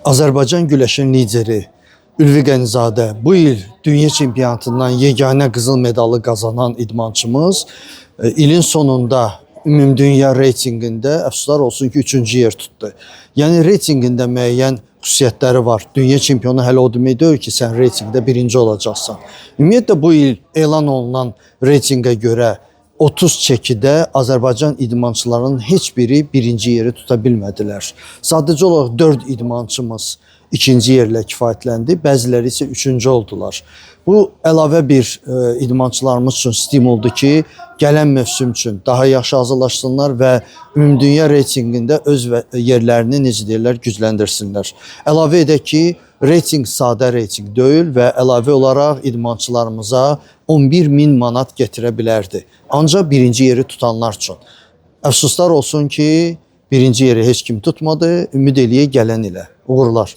Azərbaycan güləşin lideri Ülvi Qənizadə bu il dünya çempionatından yeganə qızıl medalı qazanan idmançımız ilin sonunda ümumdünya reytinqində əfsuslar olsun ki 3-cü yer tutdu. Yəni reytinqində müəyyən xüsusiyyətləri var. Dünya çempionu hələ o demək deyil ki, sən reytinqdə birinci olacaqsan. Ümumiyyətlə bu il elan olunan reytinqə görə 30 çəkidə Azərbaycan idmançılarının heç biri birinci yeri tuta bilmədilər. Sadəcə olaraq 4 idmançımız ikinci yerlə kifayətləndi, bəziləri isə üçüncü oldular. Bu əlavə bir idmançılarımız üçün stimuldur ki, gələn mövsüm üçün daha yaxşı hazırlaşsınlar və ümumdünya reytinqində öz yerlərini necə deyirlər gücləndirsinlər. Əlavə edək ki, reytinq sadə reytinq deyil və əlavə olaraq idmançılarımıza 11.000 manat gətirə bilərdi. Ancaq birinci yeri tutanlar üçün. Əfsuslar olsun ki, birinci yeri heç kim tutmadı. Ümid eləyək gələn ilə. Uğurlar.